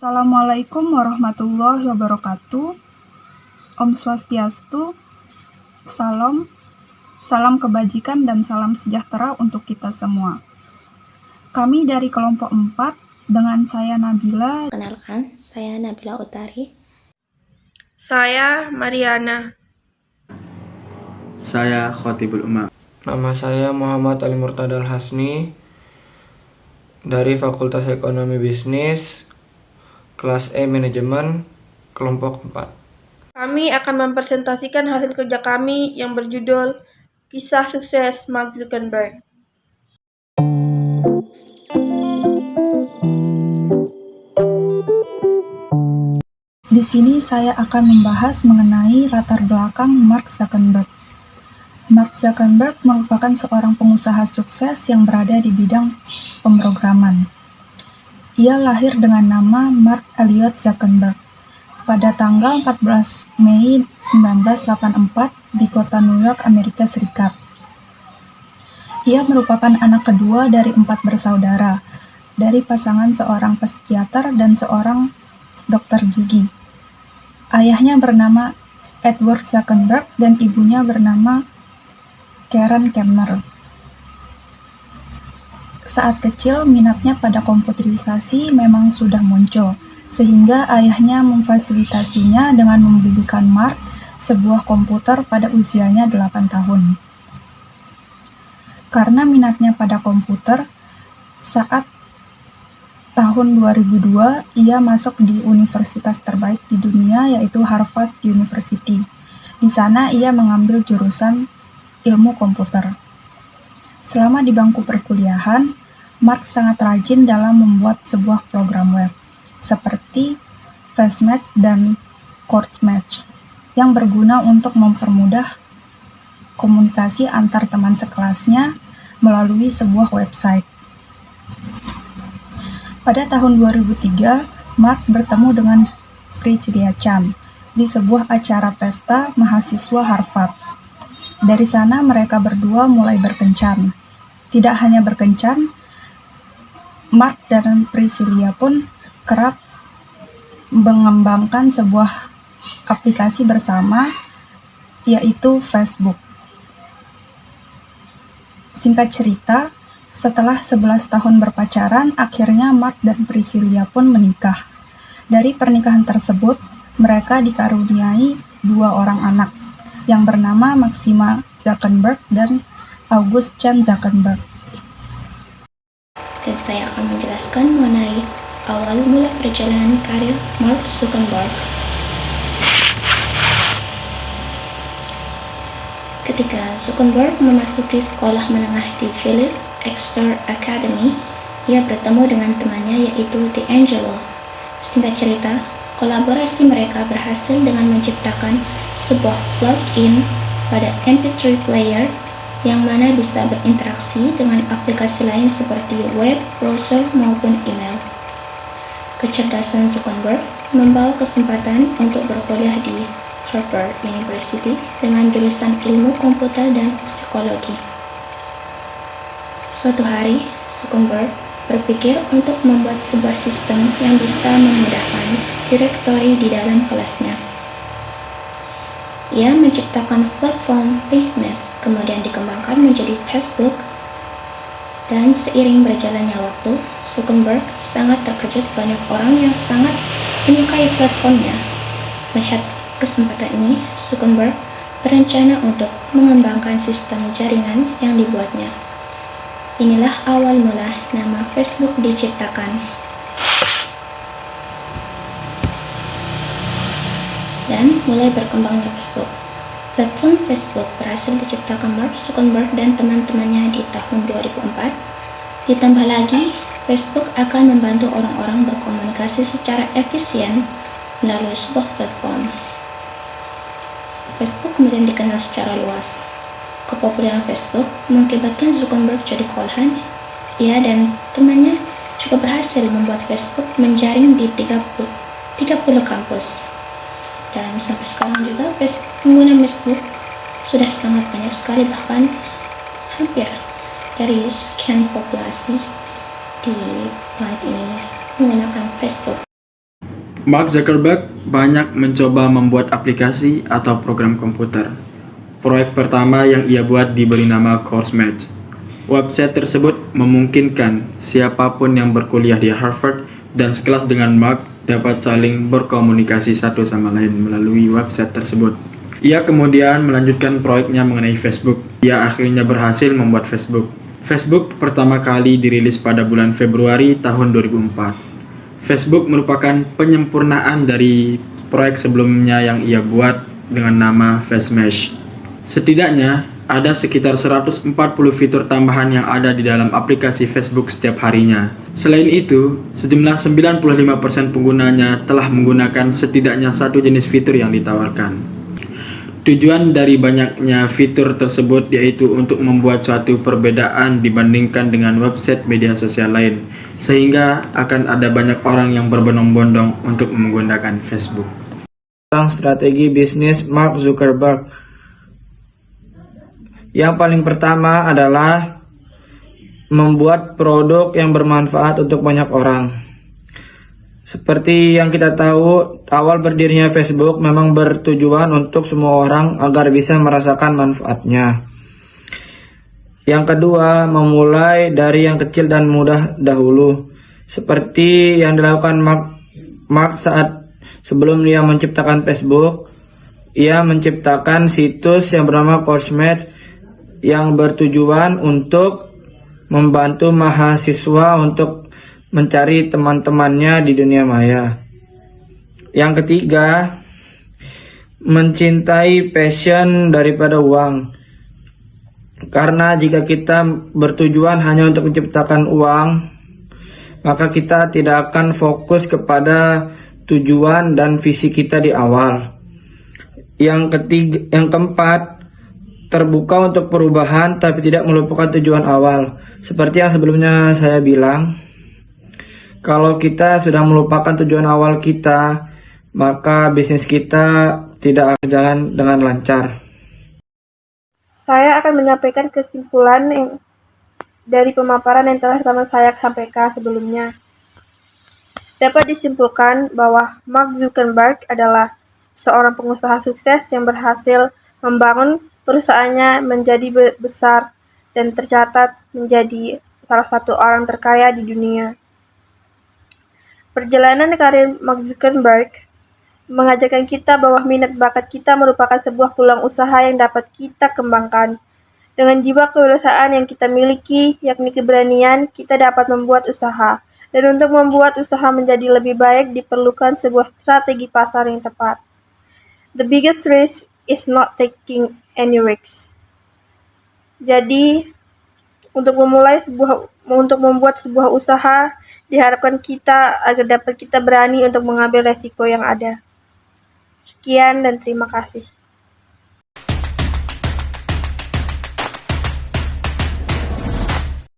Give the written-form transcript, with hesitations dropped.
Assalamualaikum warahmatullahi wabarakatuh. Om Swastiastu, salam kebajikan dan salam sejahtera untuk kita semua. Kami dari kelompok 4 dengan saya Nabila. Kenalkan, saya Nabila Utari. Saya Mariana. Saya Khotibul Umam. Nama saya Muhammad Ali Murtadal Hasni dari Fakultas Ekonomi Bisnis, kelas E Manajemen, kelompok 4. Kami akan mempresentasikan hasil kerja kami yang berjudul Kisah Sukses Mark Zuckerberg. Di sini saya akan membahas mengenai latar belakang Mark Zuckerberg. Mark Zuckerberg merupakan seorang pengusaha sukses yang berada di bidang pemrograman. Ia lahir dengan nama Mark Elliot Zuckerberg pada tanggal 14 Mei 1984 di kota New York, Amerika Serikat. Ia merupakan anak kedua dari 4 bersaudara, dari pasangan seorang psikiater dan seorang dokter gigi. Ayahnya bernama Edward Zuckerberg dan ibunya bernama Karen Kemner. Saat kecil, minatnya pada komputerisasi memang sudah muncul, sehingga ayahnya memfasilitasinya dengan membelikan Mark sebuah komputer pada usianya 8 tahun. Karena minatnya pada komputer, saat tahun 2002 ia masuk di universitas terbaik di dunia, yaitu Harvard University. Di sana ia mengambil jurusan ilmu komputer. Selama di bangku perkuliahan, Mark sangat rajin dalam membuat sebuah program web, seperti Fastmatch dan CourseMatch, yang berguna untuk mempermudah komunikasi antar teman sekelasnya melalui sebuah website. Pada tahun 2003, Mark bertemu dengan Priscilla Chan di sebuah acara pesta mahasiswa Harvard. Dari sana mereka berdua mulai berkencan. Tidak hanya berkencan, Mark dan Priscilla pun kerap mengembangkan sebuah aplikasi bersama, yaitu Facebook. Singkat cerita, setelah 11 tahun berpacaran, akhirnya Mark dan Priscilla pun menikah. Dari pernikahan tersebut, mereka dikaruniai 2 orang anak, yang bernama Maxima Zuckerberg dan August Chan Zuckerberg. Dan saya akan menjelaskan mengenai awal mula perjalanan karir Mark Zuckerberg. Ketika Zuckerberg memasuki sekolah menengah di Phillips Exeter Academy, ia bertemu dengan temannya yaitu D'Angelo. Singkat cerita, kolaborasi mereka berhasil dengan menciptakan sebuah plug-in pada MP3 player yang mana bisa berinteraksi dengan aplikasi lain seperti web, browser, maupun email. Kecerdasan Zuckerberg membawa kesempatan untuk berkuliah di Harvard University dengan jurusan ilmu komputer dan psikologi. Suatu hari, Zuckerberg berpikir untuk membuat sebuah sistem yang bisa memudahkan direktori di dalam kelasnya. Ia menciptakan platform business, kemudian dikembangkan menjadi Facebook, dan seiring berjalannya waktu, Zuckerberg sangat terkejut banyak orang yang sangat menyukai platformnya. Melihat kesempatan ini, Zuckerberg berencana untuk mengembangkan sistem jaringan yang dibuatnya. Inilah awal mula nama Facebook diciptakan. Dan mulai berkembangnya Facebook. Platform Facebook berhasil diciptakan Mark Zuckerberg dan teman-temannya di tahun 2004. Ditambah lagi, Facebook akan membantu orang-orang berkomunikasi secara efisien melalui sebuah platform. Facebook kemudian dikenal secara luas. Kepopuleran Facebook mengakibatkan Zuckerberg jadi kewalahan. Ia dan temannya juga berhasil membuat Facebook menjaring di 30 kampus. Dan sampai sekarang juga pengguna Facebook sudah sangat banyak sekali, bahkan hampir dari sekian populasi di planet ini menggunakan Facebook. Mark Zuckerberg banyak mencoba membuat aplikasi atau program komputer. Proyek pertama yang ia buat diberi nama CourseMatch. Website tersebut memungkinkan siapapun yang berkuliah di Harvard dan sekelas dengan Mark dapat saling berkomunikasi satu sama lain melalui website tersebut. Ia kemudian melanjutkan proyeknya mengenai Facebook. Ia akhirnya berhasil membuat Facebook. Facebook pertama kali dirilis pada bulan Februari tahun 2004. Facebook merupakan penyempurnaan dari proyek sebelumnya yang ia buat dengan nama FaceMesh. Setidaknya ada sekitar 140 fitur tambahan yang ada di dalam aplikasi Facebook setiap harinya. Selain itu, sejumlah 95% penggunanya telah menggunakan setidaknya satu jenis fitur yang ditawarkan. Tujuan dari banyaknya fitur tersebut yaitu untuk membuat suatu perbedaan dibandingkan dengan website media sosial lain, sehingga akan ada banyak orang yang berbondong-bondong untuk menggunakan Facebook. Tentang strategi bisnis Mark Zuckerberg. Yang paling pertama adalah membuat produk yang bermanfaat untuk banyak orang. Seperti yang kita tahu, awal berdirinya Facebook memang bertujuan untuk semua orang agar bisa merasakan manfaatnya. Yang kedua, memulai dari yang kecil dan mudah dahulu. Seperti yang dilakukan Mark saat sebelum dia menciptakan Facebook, ia menciptakan situs yang bernama CourseMatch yang bertujuan untuk membantu mahasiswa untuk mencari teman-temannya di dunia maya. Yang ketiga, mencintai passion daripada uang. Karena jika kita bertujuan hanya untuk menciptakan uang, maka kita tidak akan fokus kepada tujuan dan visi kita di awal. Yang keempat, terbuka untuk perubahan tapi tidak melupakan tujuan awal. Seperti yang sebelumnya saya bilang, kalau kita sudah melupakan tujuan awal kita, maka bisnis kita tidak akan jalan dengan lancar. Saya akan menyampaikan kesimpulan dari pemaparan yang telah saya sampaikan sebelumnya. Dapat disimpulkan bahwa Mark Zuckerberg adalah seorang pengusaha sukses yang berhasil membangun perusahaannya menjadi besar dan tercatat menjadi salah satu orang terkaya di dunia. Perjalanan karir Mark Zuckerberg mengajarkan kita bahwa minat bakat kita merupakan sebuah peluang usaha yang dapat kita kembangkan. Dengan jiwa kewirausahaan yang kita miliki, yakni keberanian, kita dapat membuat usaha. Dan untuk membuat usaha menjadi lebih baik diperlukan sebuah strategi pasar yang tepat. The biggest risk is not taking any risks. Jadi, untuk membuat sebuah usaha, diharapkan kita agar dapat kita berani untuk mengambil resiko yang ada. Sekian dan terima kasih.